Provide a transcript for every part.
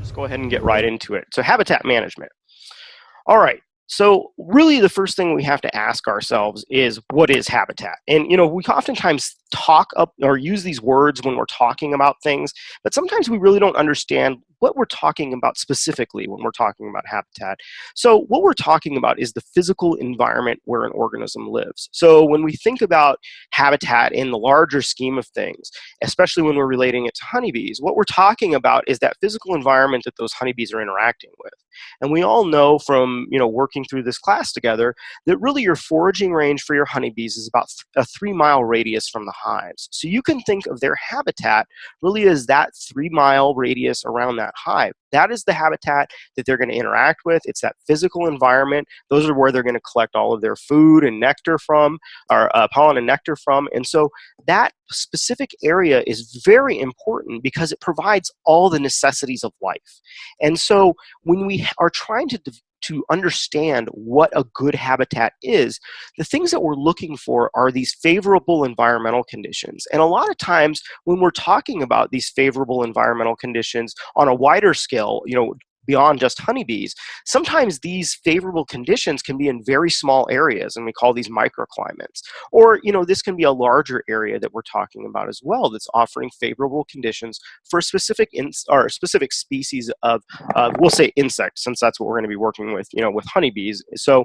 just go ahead and get right into it. So habitat management. All right. So really the first thing we have to ask ourselves is, what is habitat? And we oftentimes talk up or use these words when we're talking about things, but sometimes we really don't understand what we're talking about specifically when we're talking about habitat. So what we're talking about is the physical environment where an organism lives. So when we think about habitat in the larger scheme of things, especially when we're relating it to honeybees, what we're talking about is that physical environment that those honeybees are interacting with. And we all know from working through this class together that really your foraging range for your honeybees is about a 3-mile radius from the hives. So you can think of their habitat really as that 3-mile radius around that hive. That is the habitat that they're going to interact with. It's that physical environment. Those are where they're going to collect all of their food and nectar from, or pollen and nectar from. And so that specific area is very important because it provides all the necessities of life. And so when we are trying to understand what a good habitat is, the things that we're looking for are these favorable environmental conditions. And a lot of times when we're talking about these favorable environmental conditions on a wider scale, beyond just honeybees, sometimes these favorable conditions can be in very small areas, and we call these microclimates. Or, this can be a larger area that we're talking about as well that's offering favorable conditions for specific specific species of, we'll say insects, since that's what we're going to be working with, with honeybees. So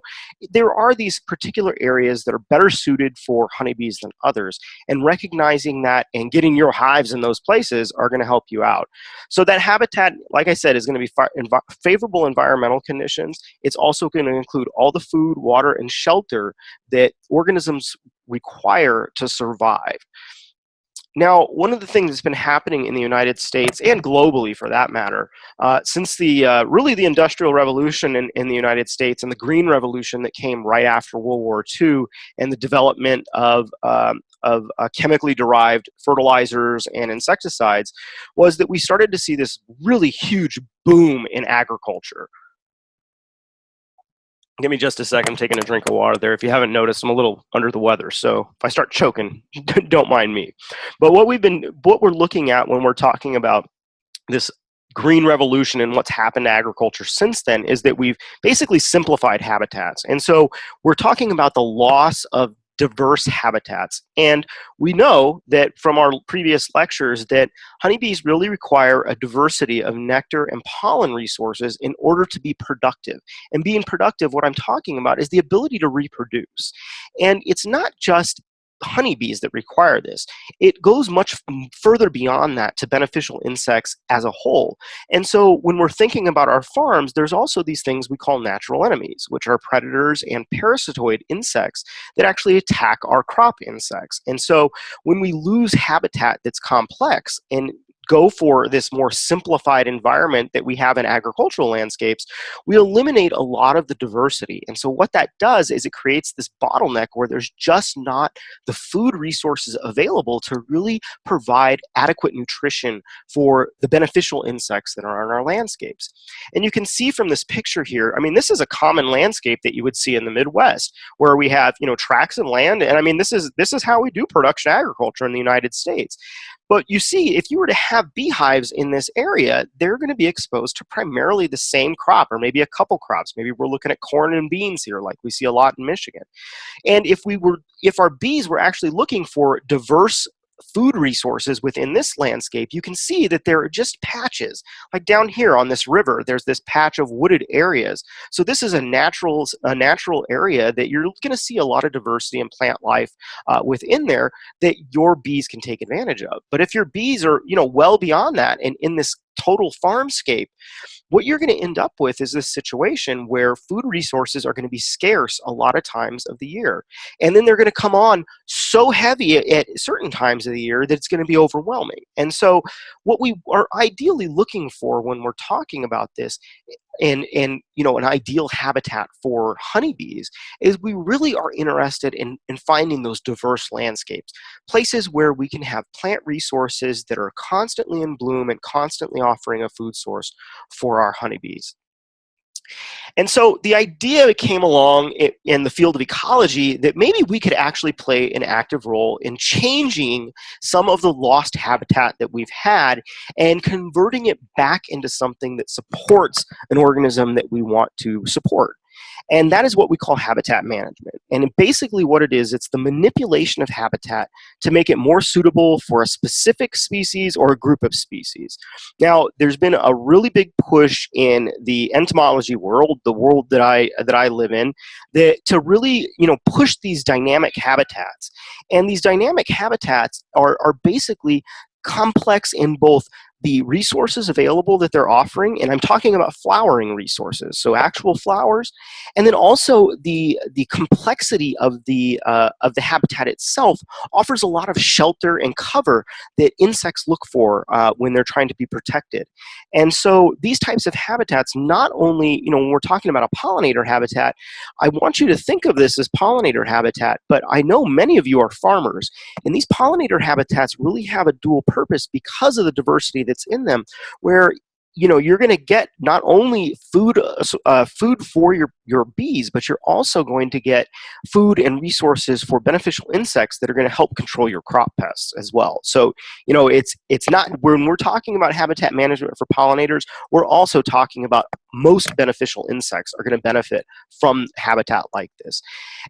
there are these particular areas that are better suited for honeybees than others, and recognizing that and getting your hives in those places are going to help you out. So that habitat, like I said, is going to be favorable environmental conditions. It's also going to include all the food, water, and shelter that organisms require to survive. Now, one of the things that's been happening in the United States, and globally for that matter, since really the Industrial Revolution in the United States and the Green Revolution that came right after World War II, and the development of chemically derived fertilizers and insecticides, was that we started to see this really huge boom in agriculture. Give me just a second. I'm taking a drink of water there. If you haven't noticed, I'm a little under the weather, so if I start choking, don't mind me. But what we're looking at when we're talking about this green revolution and what's happened to agriculture since then is that we've basically simplified habitats. And so we're talking about the loss of diverse habitats. And we know that from our previous lectures that honeybees really require a diversity of nectar and pollen resources in order to be productive. And being productive, what I'm talking about is the ability to reproduce. And it's not just honeybees that require this. It goes much further beyond that to beneficial insects as a whole. And so when we're thinking about our farms, there's also these things we call natural enemies, which are predators and parasitoid insects that actually attack our crop insects. And so when we lose habitat that's complex and go for this more simplified environment that we have in agricultural landscapes, we eliminate a lot of the diversity. And so what that does is it creates this bottleneck where there's just not the food resources available to really provide adequate nutrition for the beneficial insects that are on our landscapes. And you can see from this picture here, this is a common landscape that you would see in the Midwest, where we have, tracts of land. And this is how we do production agriculture in the United States. But you see, if you were to have beehives in this area, they're going to be exposed to primarily the same crop, or maybe a couple crops. Maybe we're looking at corn and beans here, like we see a lot in Michigan. And if our bees were actually looking for diverse food resources within this landscape, you can see that there are just patches. Like down here on this river, there's this patch of wooded areas. So this is a natural area that you're going to see a lot of diversity and plant life within there that your bees can take advantage of. But if your bees are, well beyond that and in this total farmscape, what you're going to end up with is this situation where food resources are going to be scarce a lot of times of the year. And then they're going to come on so heavy at certain times of the year that it's going to be overwhelming. And so what we are ideally looking for when we're talking about this and an ideal habitat for honeybees is we really are interested in finding those diverse landscapes, places where we can have plant resources that are constantly in bloom and constantly offering a food source for our honeybees. And so the idea came along in the field of ecology that maybe we could actually play an active role in changing some of the lost habitat that we've had and converting it back into something that supports an organism that we want to support. And that is what we call habitat management. And basically what it is, it's the manipulation of habitat to make it more suitable for a specific species or a group of species. Now, there's been a really big push in the entomology world, the world that I live in, to really, push these dynamic habitats. And these dynamic habitats are basically complex in both the resources available that they're offering, and I'm talking about flowering resources, so actual flowers, and then also the complexity of the habitat itself offers a lot of shelter and cover that insects look for when they're trying to be protected. And so these types of habitats, not only, when we're talking about a pollinator habitat, I want you to think of this as pollinator habitat, but I know many of you are farmers, and these pollinator habitats really have a dual purpose because of the diversity that's in them, where you're going to get not only food for your bees, but you're also going to get food and resources for beneficial insects that are going to help control your crop pests as well. So it's not, when we're talking about habitat management for pollinators, we're also talking about most beneficial insects are going to benefit from habitat like this.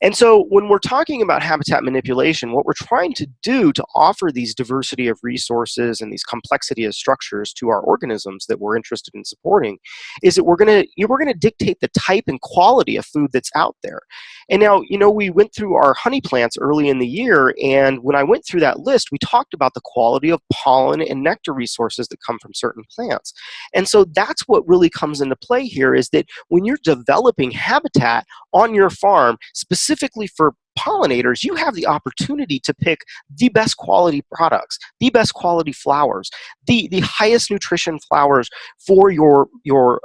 And so when we're talking about habitat manipulation, what we're trying to do to offer these diversity of resources and these complexity of structures to our organisms that we're interested in supporting is that we're going to dictate the type and quality of food that's out there. And now, we went through our honey plants early in the year, and when I went through that list, we talked about the quality of pollen and nectar resources that come from certain plants. And so that's what really comes into play here, is that when you're developing habitat on your farm, specifically for pollinators, you have the opportunity to pick the best quality products, the best quality flowers, the highest nutrition flowers for your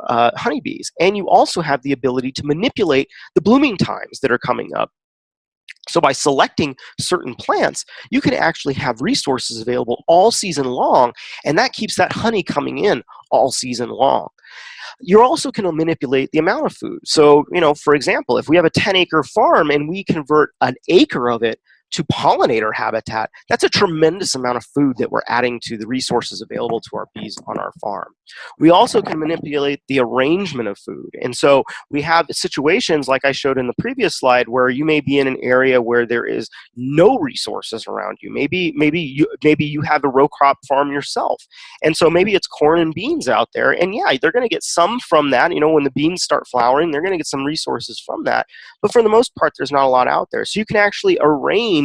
honeybees. And you also have the ability to manipulate the blooming times that are coming up. So by selecting certain plants, you can actually have resources available all season long, and that keeps that honey coming in all season long. You're also going to manipulate the amount of food. So, for example, if we have a 10-acre farm and we convert an acre of it to pollinator habitat, that's a tremendous amount of food that we're adding to the resources available to our bees on our farm. We also can manipulate the arrangement of food. And so we have situations like I showed in the previous slide where you may be in an area where there is no resources around you. Maybe you have a row crop farm yourself. And so maybe it's corn and beans out there. And yeah, they're going to get some from that. When the beans start flowering, they're going to get some resources from that. But for the most part, there's not a lot out there. So you can actually arrange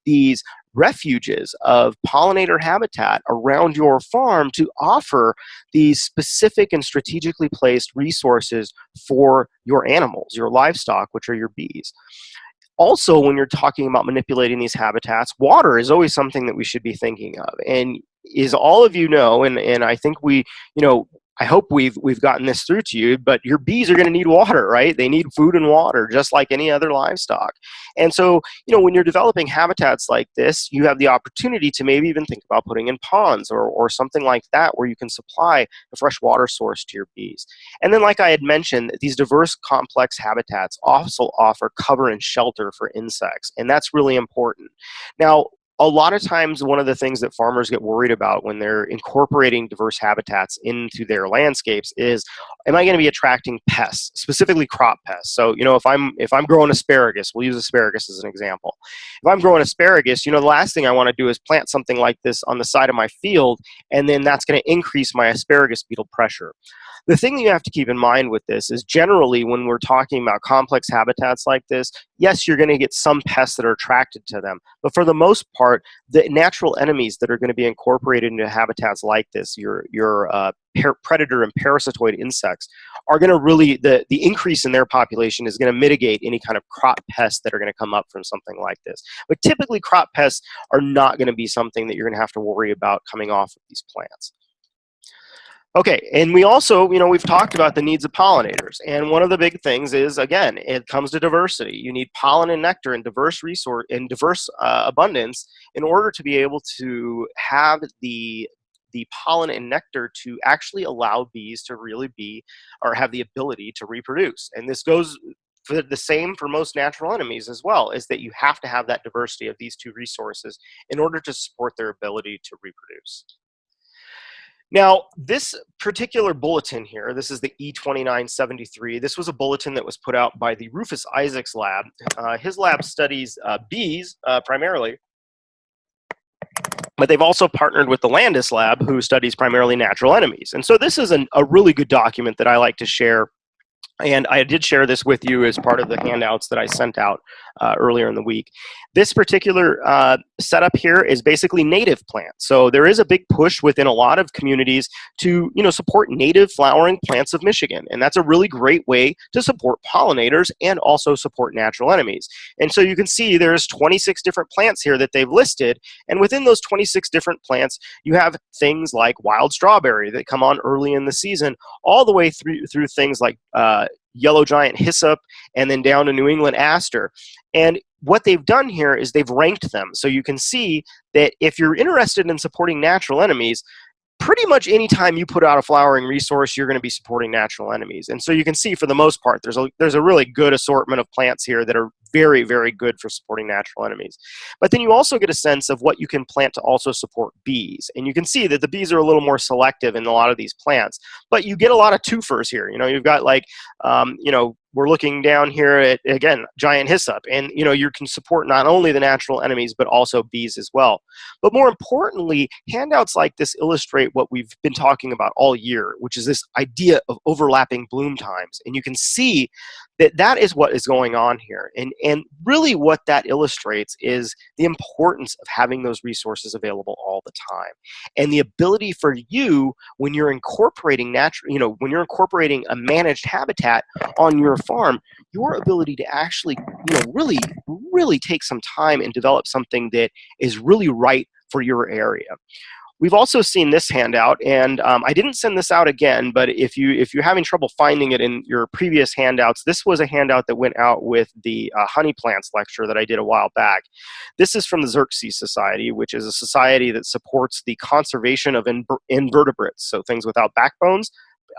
these refuges of pollinator habitat around your farm to offer these specific and strategically placed resources for your animals, your livestock, which are your bees. Also, when you're talking about manipulating these habitats, water is always something that we should be thinking of. And as all of you know, and I think I hope we've gotten this through to you, but your bees are going to need water, right? They need food and water just like any other livestock. And so, when you're developing habitats like this, you have the opportunity to maybe even think about putting in ponds or something like that where you can supply a fresh water source to your bees. And then, like I had mentioned, these diverse, complex habitats also offer cover and shelter for insects, and that's really important. Now, a lot of times, one of the things that farmers get worried about when they're incorporating diverse habitats into their landscapes is, am I going to be attracting pests, specifically crop pests? So, if I'm growing asparagus, we'll use asparagus as an example. If I'm growing asparagus, the last thing I want to do is plant something like this on the side of my field, and then that's going to increase my asparagus beetle pressure. The thing that you have to keep in mind with this is generally when we're talking about complex habitats like this, yes, you're going to get some pests that are attracted to them. But for the most part, the natural enemies that are going to be incorporated into habitats like this, your predator and parasitoid insects, are going to really, the increase in their population is going to mitigate any kind of crop pests that are going to come up from something like this. But typically crop pests are not going to be something that you're going to have to worry about coming off of these plants. Okay, and we also, we've talked about the needs of pollinators, and one of the big things is, again, it comes to diversity. You need pollen and nectar in diverse abundance in order to be able to have the the pollen and nectar to actually allow bees to really be, or have the ability to reproduce. And this goes for the same for most natural enemies as well, is that you have to have that diversity of these two resources in order to support their ability to reproduce. Now, this particular bulletin here, this is the E2973. This was a bulletin that was put out by the Rufus Isaacs lab. His lab studies bees primarily, but they've also partnered with the Landis lab, who studies primarily natural enemies. And so this is a really good document that I like to share. And I did share this with you as part of the handouts that I sent out earlier in the week. This particular setup here is basically native plants. So there is a big push within a lot of communities to, support native flowering plants of Michigan. And that's a really great way to support pollinators and also support natural enemies. And so you can see there's 26 different plants here that they've listed. And within those 26 different plants, you have things like wild strawberry that come on early in the season, all the way through things like yellow giant hyssop, and then down to New England aster. And what they've done here is they've ranked them. So you can see that if you're interested in supporting natural enemies, pretty much anytime you put out a flowering resource, you're going to be supporting natural enemies. And so you can see, for the most part, there's a really good assortment of plants here that are very, very good for supporting natural enemies. But then you also get a sense of what you can plant to also support bees. And you can see that the bees are a little more selective in a lot of these plants. But you get a lot of twofers here. You've got like, we're looking down here at, again, giant hyssop. And, you can support not only the natural enemies, but also bees as well. But more importantly, handouts like this illustrate what we've been talking about all year, which is this idea of overlapping bloom times. And you can see that is what is going on here. And really what that illustrates is the importance of having those resources available all the time. And the ability for you, when you're incorporating when you're incorporating a managed habitat on your farm, your ability to actually, really, really take some time and develop something that is really right for your area. We've also seen this handout, and I didn't send this out again, but if you're having trouble finding it in your previous handouts, this was a handout that went out with the honey plants lecture that I did a while back. This is from the Xerxes Society, which is a society that supports the conservation of invertebrates, so things without backbones,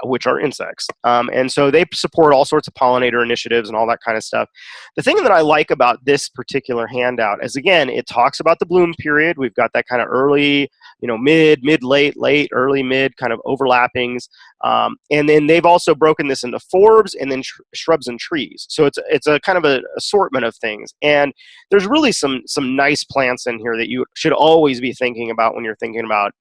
which are insects. And so they support all sorts of pollinator initiatives and all that kind of stuff. The thing that I like about this particular handout is, again, it talks about the bloom period. We've got that kind of early, mid, late, early, mid kind of overlappings. And then they've also broken this into forbs and then shrubs and trees. So it's a kind of an assortment of things. And there's really some nice plants in here that you should always be thinking about when you're thinking about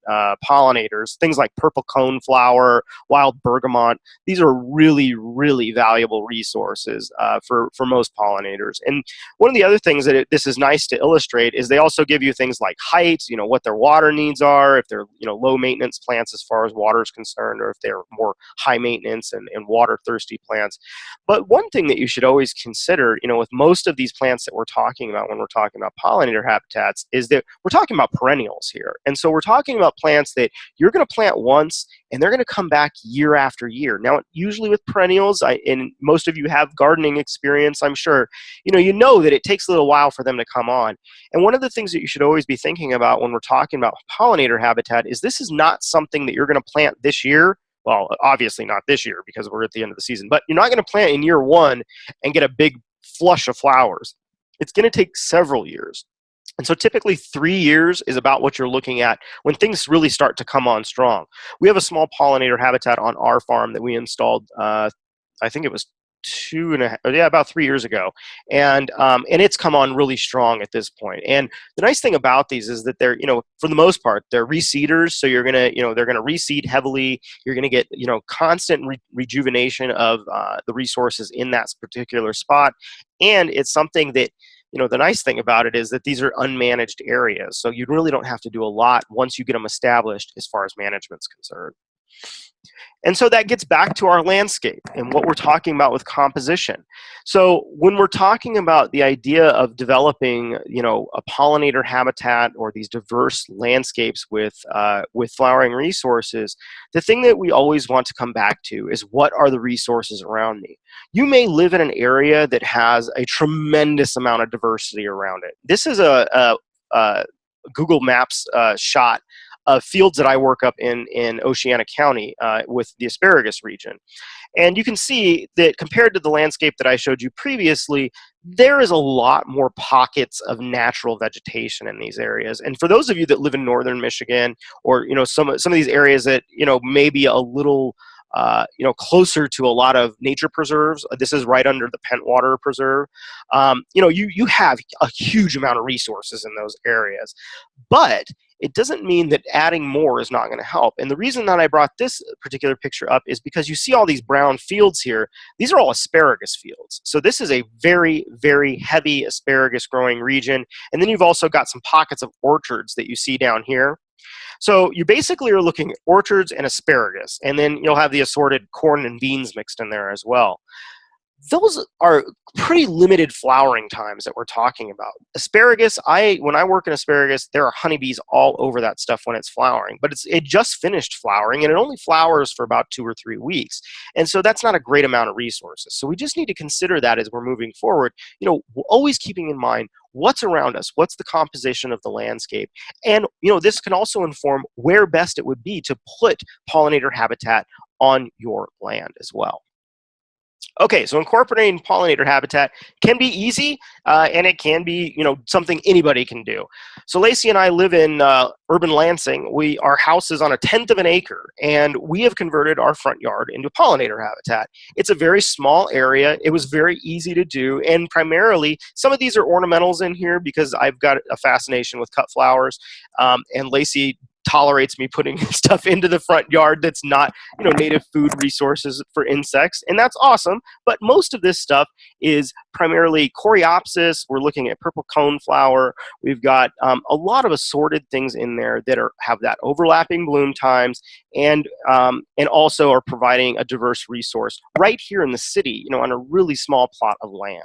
pollinators. Things like purple coneflower, wild bergamot. These are really, really valuable resources for most pollinators. And one of the other things that this is nice to illustrate is they also give you things like height, what their water needs are, if they're low maintenance plants as far as water is concerned, or if they're more high maintenance and water thirsty plants. But one thing that you should always consider, with most of these plants that we're talking about when we're talking about pollinator habitats, is that we're talking about perennials here. And so we're talking about plants that you're going to plant once and they're going to come back year after year. Now, usually with perennials, and most of you have gardening experience, I'm sure, you know that it takes a little while for them to come on. And one of the things that you should always be thinking about when we're talking about pollinator habitat is this is not something that you're going to plant this year. Well, obviously not this year because we're at the end of the season, but you're not going to plant in year one and get a big flush of flowers. It's going to take several years. And so typically 3 years is about what you're looking at when things really start to come on strong. We have a small pollinator habitat on our farm that we installed, I think it was about 3 years ago, and it's come on really strong at this point. And the nice thing about these is that they're, for the most part, they're reseeders. So you're gonna, they're gonna reseed heavily. You're gonna get, constant rejuvenation of the resources in that particular spot, and it's something that, the nice thing about it is that these are unmanaged areas. So you really don't have to do a lot once you get them established as far as management's concerned. And so that gets back to our landscape and what we're talking about with composition. So when we're talking about the idea of developing, a pollinator habitat or these diverse landscapes with flowering resources, the thing that we always want to come back to is, what are the resources around me? You may live in an area that has a tremendous amount of diversity around it. This is a Google Maps shot fields that I work up in Oceana County with the asparagus region. And you can see that compared to the landscape that I showed you previously, there is a lot more pockets of natural vegetation in these areas. And for those of you that live in northern Michigan, or some of these areas that may be a little closer to a lot of nature preserves. This is right under the Pentwater Preserve. You have a huge amount of resources in those areas, but it doesn't mean that adding more is not going to help. And the reason that I brought this particular picture up is because you see all these brown fields here. These are all asparagus fields. So this is a very, very heavy asparagus growing region. And then you've also got some pockets of orchards that you see down here. So you basically are looking at orchards and asparagus, and then you'll have the assorted corn and beans mixed in there as well. Those are pretty limited flowering times that we're talking about. Asparagus, when I work in asparagus, there are honeybees all over that stuff when it's flowering, but it just finished flowering, and it only flowers for about 2 or 3 weeks. And so that's not a great amount of resources. So we just need to consider that as we're moving forward, always keeping in mind what's around us, what's the composition of the landscape. And, this can also inform where best it would be to put pollinator habitat on your land as well. Okay, so incorporating pollinator habitat can be easy, and it can be, something anybody can do. So Lacey and I live in urban Lansing. Our house is on 1/10 of an acre, and we have converted our front yard into pollinator habitat. It's a very small area. It was very easy to do, and primarily, some of these are ornamentals in here because I've got a fascination with cut flowers, and Lacey tolerates me putting stuff into the front yard that's not, native food resources for insects, and that's awesome. But most of this stuff is primarily coreopsis. We're looking at purple coneflower. We've got a lot of assorted things in there that have that overlapping bloom times, and also are providing a diverse resource right here in the city, on a really small plot of land.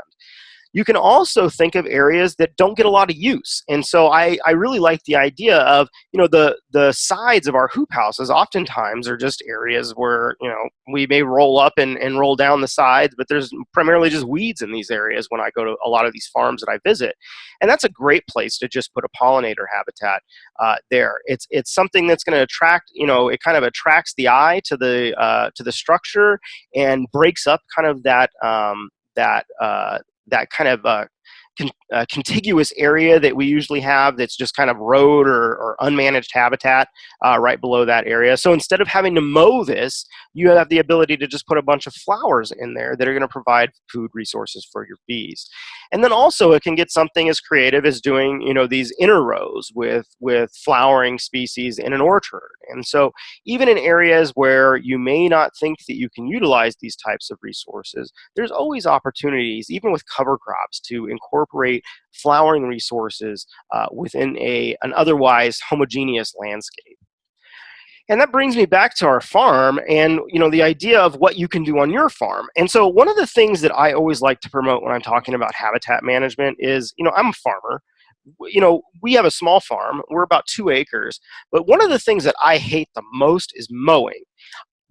You can also think of areas that don't get a lot of use. And so I really like the idea of, the sides of our hoop houses oftentimes are just areas where, we may roll up and roll down the sides, but there's primarily just weeds in these areas when I go to a lot of these farms that I visit. And that's a great place to just put a pollinator habitat there. It's something that's going to attract, it kind of attracts the eye to the structure and breaks up kind of that kind of contiguous area that we usually have that's just kind of road or unmanaged habitat right below that area. So instead of having to mow this, you have the ability to just put a bunch of flowers in there that are going to provide food resources for your bees. And then also it can get something as creative as doing, these inner rows with flowering species in an orchard. And so even in areas where you may not think that you can utilize these types of resources, there's always opportunities, even with cover crops, to incorporate flowering resources within an otherwise homogeneous landscape. And that brings me back to our farm and, the idea of what you can do on your farm. And so one of the things that I always like to promote when I'm talking about habitat management is, I'm a farmer. We have a small farm. We're about 2 acres. But one of the things that I hate the most is mowing.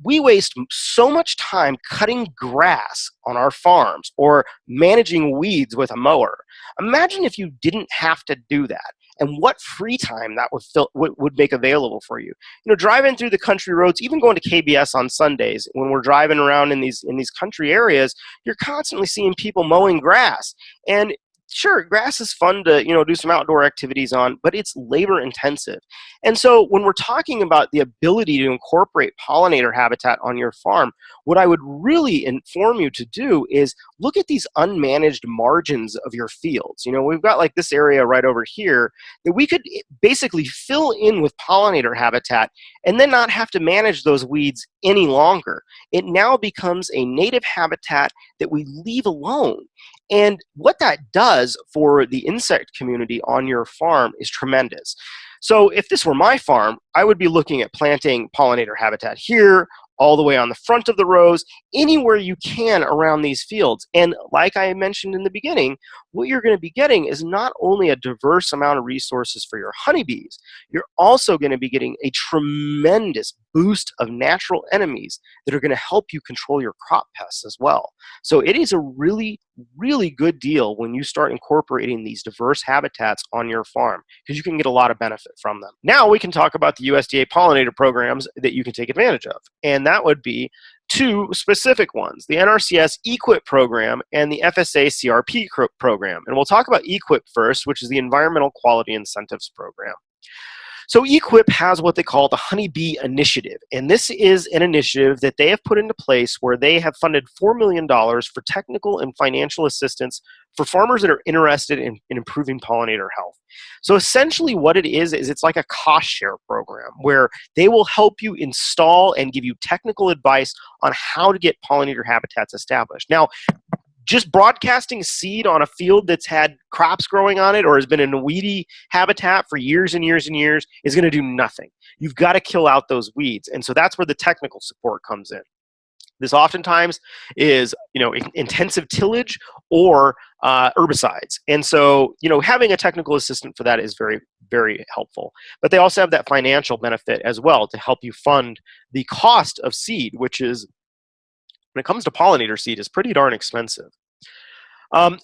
We waste so much time cutting grass on our farms or managing weeds with a mower. Imagine if you didn't have to do that, and what free time that would make available for you. Driving through the country roads, even going to KBS on Sundays, when we're driving around in these country areas, you're constantly seeing people mowing grass. And sure, grass is fun to, do some outdoor activities on, but it's labor intensive. And so when we're talking about the ability to incorporate pollinator habitat on your farm, what I would really inform you to do is look at these unmanaged margins of your fields. We've got like this area right over here that we could basically fill in with pollinator habitat and then not have to manage those weeds any longer. It now becomes a native habitat that we leave alone. And what that does for the insect community on your farm is tremendous. So if this were my farm, I would be looking at planting pollinator habitat here, all the way on the front of the rows, anywhere you can around these fields. And like I mentioned in the beginning, what you're going to be getting is not only a diverse amount of resources for your honeybees, you're also going to be getting a tremendous boost of natural enemies that are going to help you control your crop pests as well. So it is a really, really good deal when you start incorporating these diverse habitats on your farm, because you can get a lot of benefit from them. Now we can talk about the USDA pollinator programs that you can take advantage of, and that would be two specific ones: the NRCS EQIP program and the FSA CRP program. And we'll talk about EQIP first, which is the Environmental Quality Incentives Program. So EQIP has what they call the Honeybee Initiative, and this is an initiative that they have put into place where they have funded $4 million for technical and financial assistance for farmers that are interested in improving pollinator health. So essentially what it is it's like a cost share program where they will help you install and give you technical advice on how to get pollinator habitats established. Now, just broadcasting seed on a field that's had crops growing on it or has been in a weedy habitat for years and years and years is going to do nothing. You've got to kill out those weeds. And so that's where the technical support comes in. This oftentimes is, intensive tillage or herbicides. And so, having a technical assistant for that is very, very helpful. But they also have that financial benefit as well to help you fund the cost of seed, which is, when it comes to pollinator seed, is pretty darn expensive.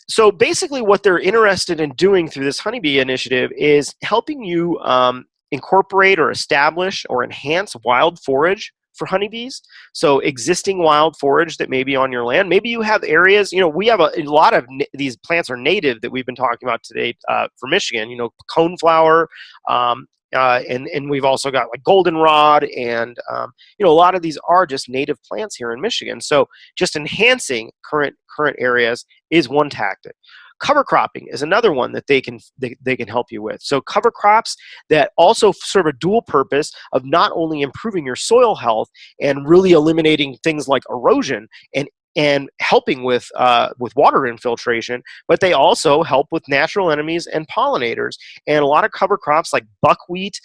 So basically what they're interested in doing through this honeybee initiative is helping you incorporate or establish or enhance wild forage for honeybees. So existing wild forage that may be on your land. Maybe you have areas, we have a lot of these plants are native that we've been talking about today for Michigan, coneflower, and we've also got like goldenrod, and a lot of these are just native plants here in Michigan. So just enhancing current areas is one tactic. Cover cropping is another one that they can help you with. So cover crops that also serve a dual purpose of not only improving your soil health and really eliminating things like erosion and helping with water infiltration, but they also help with natural enemies and pollinators. And a lot of cover crops like buckwheat,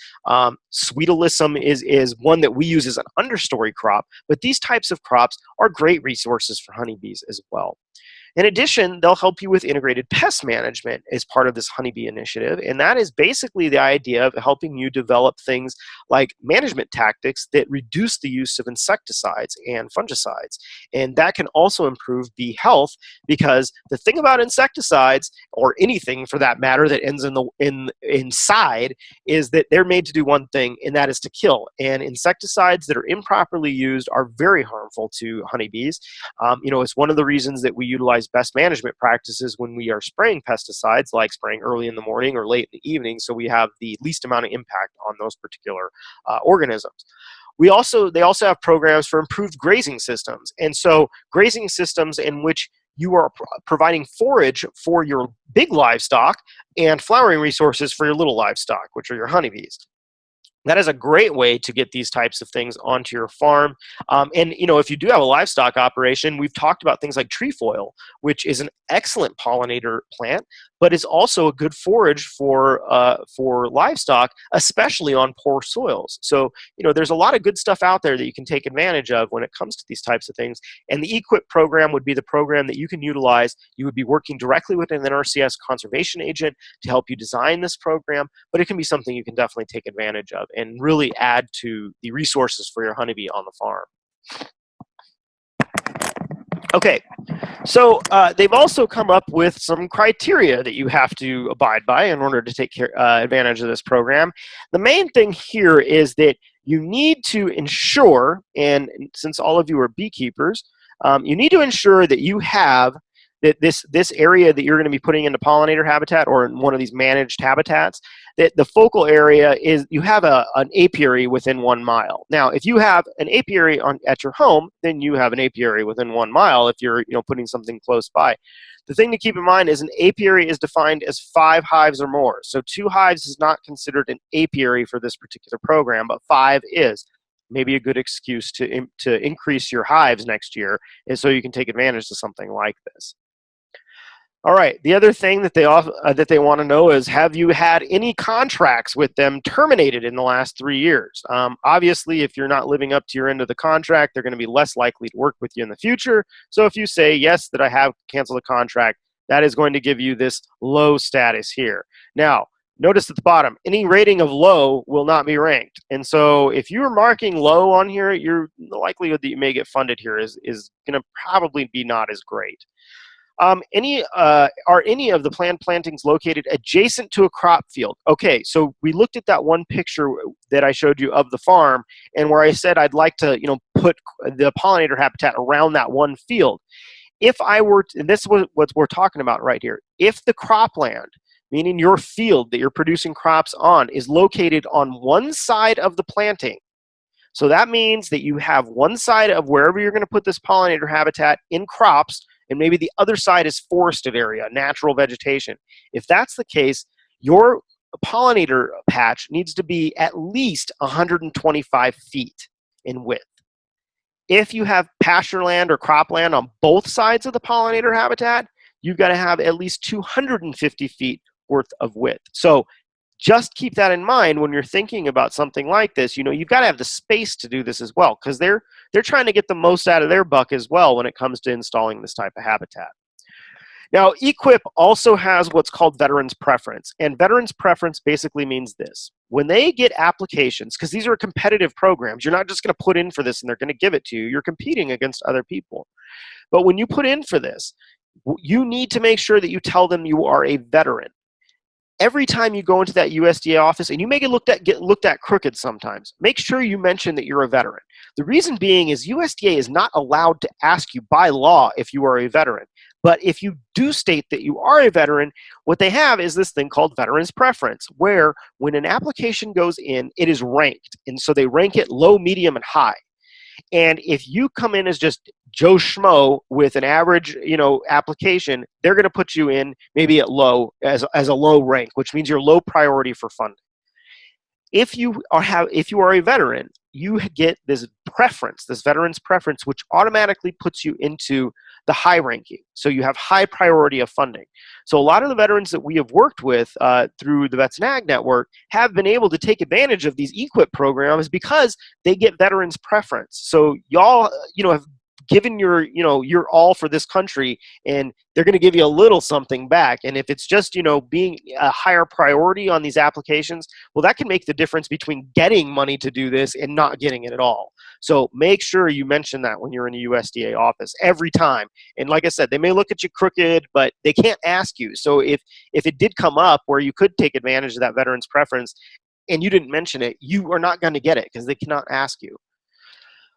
sweet alyssum is one that we use as an understory crop, but these types of crops are great resources for honeybees as well. In addition, they'll help you with integrated pest management as part of this honeybee initiative, and that is basically the idea of helping you develop things like management tactics that reduce the use of insecticides and fungicides. And that can also improve bee health, because the thing about insecticides, or anything for that matter that ends inside, is that they're made to do one thing, and that is to kill. And insecticides that are improperly used are very harmful to honeybees. It's one of the reasons that we utilize best management practices when we are spraying pesticides, like spraying early in the morning or late in the evening, so we have the least amount of impact on those particular organisms. They also have programs for improved grazing systems, and so grazing systems in which you are providing forage for your big livestock and flowering resources for your little livestock, which are your honeybees. That is a great way to get these types of things onto your farm. And if you do have a livestock operation, we've talked about things like trefoil, which is an excellent pollinator plant, but is also a good forage for livestock, especially on poor soils. So there's a lot of good stuff out there that you can take advantage of when it comes to these types of things. And the EQIP program would be the program that you can utilize. You would be working directly with an NRCS conservation agent to help you design this program, but it can be something you can definitely take advantage of and really add to the resources for your honeybee on the farm. Okay, so they've also come up with some criteria that you have to abide by in order to take advantage of this program. The main thing here is that you need to ensure, and since all of you are beekeepers, you need to ensure that you have that this area that you're going to be putting into pollinator habitat or in one of these managed habitats, that the focal area is you have an apiary within 1 mile. Now, if you have an apiary at your home, then you have an apiary within 1 mile if you're putting something close by. The thing to keep in mind is an apiary is defined as 5 hives or more. So 2 hives is not considered an apiary for this particular program, but 5 is. Maybe a good excuse to increase your hives next year, and so you can take advantage of something like this. All right. The other thing that they want to know is, have you had any contracts with them terminated in the last 3 years? Obviously, if you're not living up to your end of the contract, they're going to be less likely to work with you in the future. So if you say yes, that I have canceled the contract, that is going to give you this low status here. Now, notice at the bottom, any rating of low will not be ranked. And so if you're marking low on here, the likelihood that you may get funded here is going to probably be not as great. Are any of the planned plantings located adjacent to a crop field? Okay, so we looked at that one picture that I showed you of the farm, and where I said I'd like to, put the pollinator habitat around that one field. If I were, and this is what we're talking about right here, if the cropland, meaning your field that you're producing crops on, is located on one side of the planting, so that means that you have one side of wherever you're going to put this pollinator habitat in crops, and maybe the other side is forested area, natural vegetation. If that's the case, your pollinator patch needs to be at least 125 feet in width. If you have pasture land or cropland on both sides of the pollinator habitat, you've got to have at least 250 feet worth of width. So just keep that in mind when you're thinking about something like this. You've got to have the space to do this as well, because they're trying to get the most out of their buck as well when it comes to installing this type of habitat. Now, EQIP also has what's called Veterans Preference, and Veterans Preference basically means this. When they get applications, because these are competitive programs, you're not just going to put in for this and they're going to give it to you. You're competing against other people. But when you put in for this, you need to make sure that you tell them you are a veteran. Every time you go into that USDA office, and you may get looked at crooked sometimes, make sure you mention that you're a veteran. The reason being is USDA is not allowed to ask you by law if you are a veteran. But if you do state that you are a veteran, what they have is this thing called Veterans Preference, where when an application goes in, it is ranked. And so they rank it low, medium, and high. And if you come in as just Joe Schmo with an average, application, they're going to put you in maybe at low, as a low rank, which means you're low priority for funding. If you are a veteran, you get this preference, this veterans preference, which automatically puts you into the high ranking. So you have high priority of funding. So a lot of the veterans that we have worked with through the Vets and Ag Network have been able to take advantage of these EQIP programs because they get veterans preference. So y'all, have given your all for this country, and they're going to give you a little something back. And if it's just, being a higher priority on these applications, well, that can make the difference between getting money to do this and not getting it at all. So make sure you mention that when you're in a USDA office every time. And like I said, they may look at you crooked, but they can't ask you. So if it did come up where you could take advantage of that veterans preference and you didn't mention it, you are not going to get it because they cannot ask you.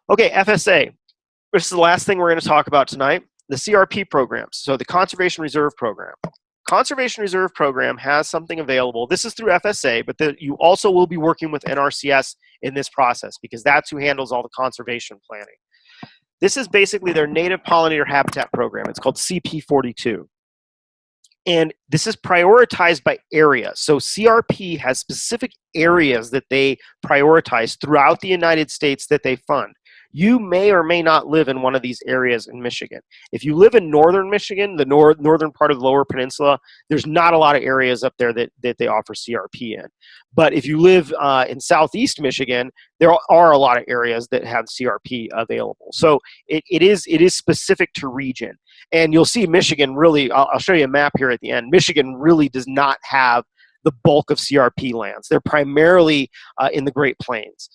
Okay, FSA. This is the last thing we're going to talk about tonight, the CRP programs. So the Conservation Reserve Program. Conservation Reserve Program has something available. This is through FSA, but you also will be working with NRCS in this process because that's who handles all the conservation planning. This is basically their native pollinator habitat program. It's called CP42. And this is prioritized by area. So CRP has specific areas that they prioritize throughout the United States that they fund. You may or may not live in one of these areas in Michigan. If you live in northern Michigan, the northern part of the Lower Peninsula, there's not a lot of areas up there that they offer CRP in. But if you live in southeast Michigan, there are a lot of areas that have CRP available. So it is specific to region. And you'll see Michigan really, I'll show you a map here at the end. Michigan really does not have the bulk of CRP lands. They're primarily in the Great Plains.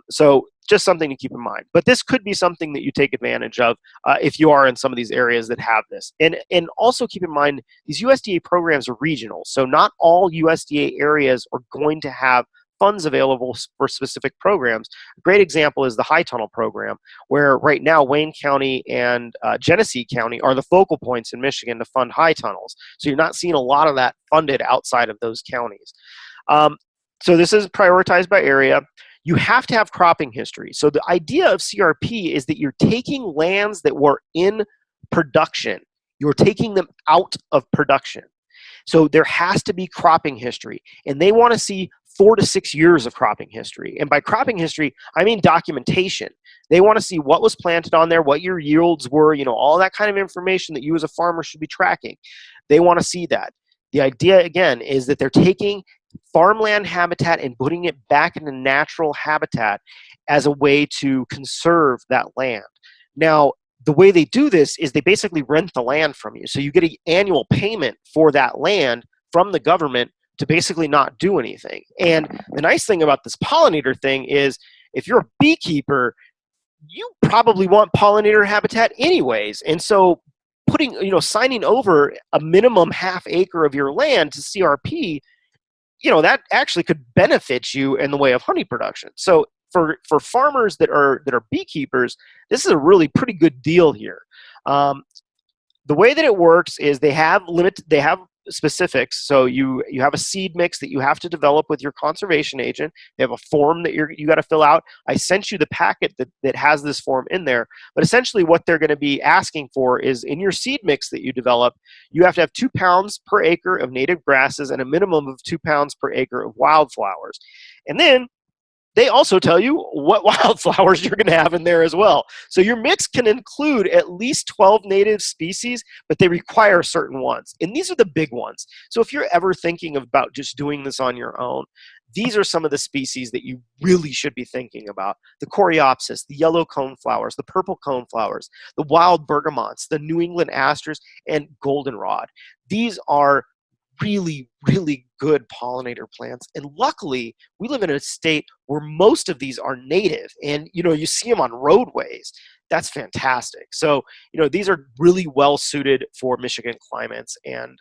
So just something to keep in mind. But this could be something that you take advantage of if you are in some of these areas that have this. And also keep in mind, these USDA programs are regional. So not all USDA areas are going to have funds available for specific programs. A great example is the High Tunnel program, where right now Wayne County and Genesee County are the focal points in Michigan to fund high tunnels. So you're not seeing a lot of that funded outside of those counties. So this is prioritized by area. You have to have cropping history. So the idea of CRP is that you're taking lands that were in production. You're taking them out of production. So there has to be cropping history. And they want to see 4 to 6 years of cropping history. And by cropping history, I mean documentation. They want to see what was planted on there, what your yields were, all that kind of information that you as a farmer should be tracking. They want to see that. The idea, again, is that they're taking farmland habitat and putting it back into natural habitat as a way to conserve that land. Now, the way they do this is they basically rent the land from you. So you get an annual payment for that land from the government to basically not do anything. And the nice thing about this pollinator thing is if you're a beekeeper, you probably want pollinator habitat anyways. And so signing over a minimum half acre of your land to CRP, that actually could benefit you in the way of honey production. So for farmers that are beekeepers, this is a really pretty good deal here. The way that it works is they have specifics. So you have a seed mix that you have to develop with your conservation agent. They have a form that you got to fill out. I sent you the packet that has this form in there. But essentially what they're going to be asking for is in your seed mix that you develop, you have to have 2 pounds per acre of native grasses and a minimum of 2 pounds per acre of wildflowers. And then they also tell you what wildflowers you're going to have in there as well. So your mix can include at least 12 native species, but they require certain ones. And these are the big ones. So if you're ever thinking about just doing this on your own, these are some of the species that you really should be thinking about. The coreopsis, the yellow coneflowers, the purple coneflowers, the wild bergamots, the New England asters, and goldenrod. These are really, really good pollinator plants. And luckily, we live in a state where most of these are native. And, you see them on roadways. That's fantastic. So, these are really well suited for Michigan climates. And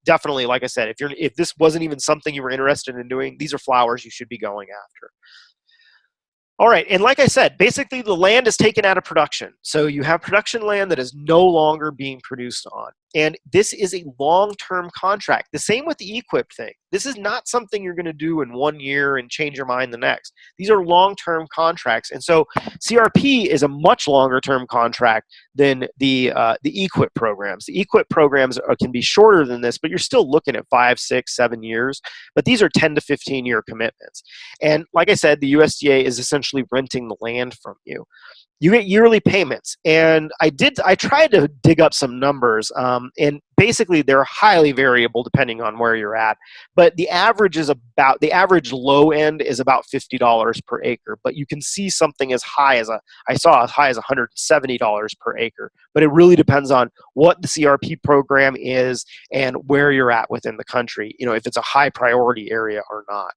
definitely, like I said, if this wasn't even something you were interested in doing, these are flowers you should be going after. All right, and like I said, basically the land is taken out of production. So you have production land that is no longer being produced on. And this is a long-term contract. The same with the EQIP thing. This is not something you're going to do in 1 year and change your mind the next. These are long-term contracts. And so CRP is a much longer-term contract than the EQIP programs. The EQIP programs can be shorter than this, but you're still looking at 5, 6, 7 years. But these are 10 to 15-year commitments. And like I said, the USDA is essentially renting the land from you. You get yearly payments, and I tried to dig up some numbers, and basically they're highly variable depending on where you're at. But the average low end is about $50 per acre. But you can see something as high as $170 per acre. But it really depends on what the CRP program is and where you're at within the country. If it's a high priority area or not.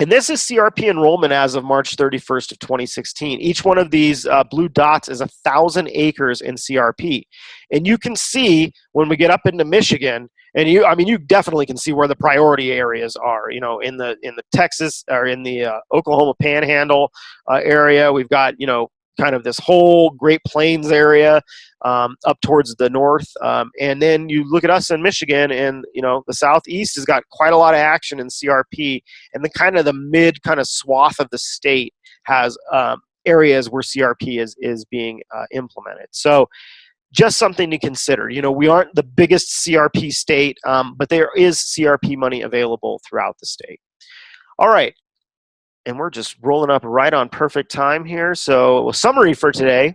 And this is CRP enrollment as of March 31st of 2016. Each one of these blue dots is 1,000 acres in CRP. And you can see when we get up into Michigan, and you definitely can see where the priority areas are. In the Texas or in the Oklahoma Panhandle area, we've got kind of this whole Great Plains area up towards the north. And then you look at us in Michigan, and the southeast has got quite a lot of action in CRP, and the mid kind of swath of the state has areas where CRP is being implemented. So just something to consider. We aren't the biggest CRP state, but there is CRP money available throughout the state. All right. And we're just rolling up right on perfect time here. So a summary for today: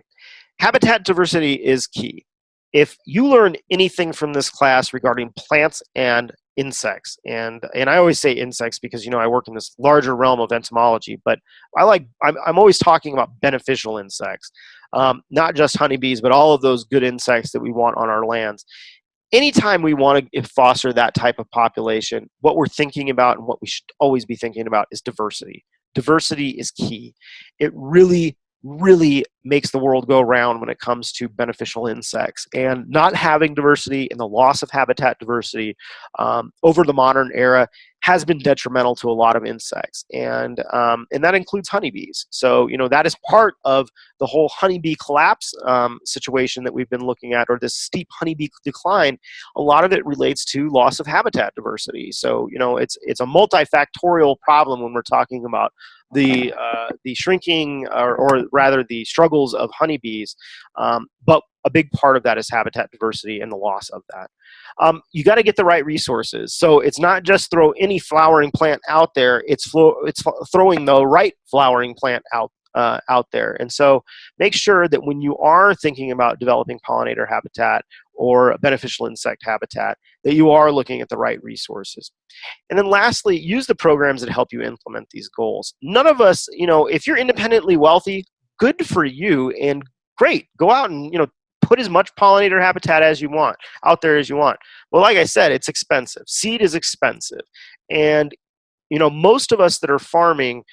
habitat diversity is key. If you learn anything from this class regarding plants and insects, and I always say insects because I work in this larger realm of entomology, but I'm always talking about beneficial insects, not just honeybees, but all of those good insects that we want on our lands. Anytime we want to foster that type of population, what we're thinking about and what we should always be thinking about is diversity. Diversity is key. It really, really makes the world go round when it comes to beneficial insects. And not having diversity and the loss of habitat diversity over the modern era has been detrimental to a lot of insects, and that includes honeybees. So that is part of the whole honeybee collapse situation that we've been looking at, or this steep honeybee decline. A lot of it relates to loss of habitat diversity. So it's a multifactorial problem when we're talking about the shrinking, or rather the struggle struggles of honeybees, but a big part of that is habitat diversity and the loss of that. You got to get the right resources. So it's not just throw any flowering plant out there, it's throwing the right flowering plant out there. And so make sure that when you are thinking about developing pollinator habitat or beneficial insect habitat, that you are looking at the right resources. And then lastly, use the programs that help you implement these goals. None of us, if you're independently wealthy, good for you and great. Go out and, put as much pollinator habitat as you want out there as you want. Well, like I said, it's expensive. Seed is expensive. And, most of us that are farming,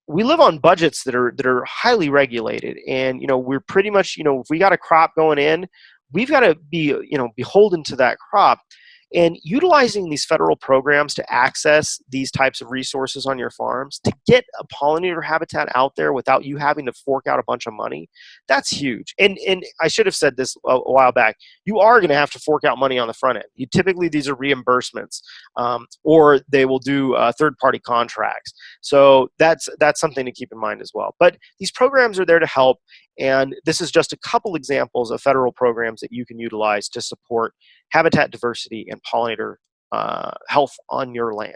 we live on budgets that are highly regulated, and we're pretty much, if we got a crop going in, we've got to be beholden to that crop. And utilizing these federal programs to access these types of resources on your farms, to get a pollinator habitat out there without you having to fork out a bunch of money, that's huge. And I should have said this a while back, you are going to have to fork out money on the front end. Typically, these are reimbursements, or they will do third-party contracts. So that's something to keep in mind as well. But these programs are there to help, and this is just a couple examples of federal programs that you can utilize to support habitat diversity and pollinator health on your land.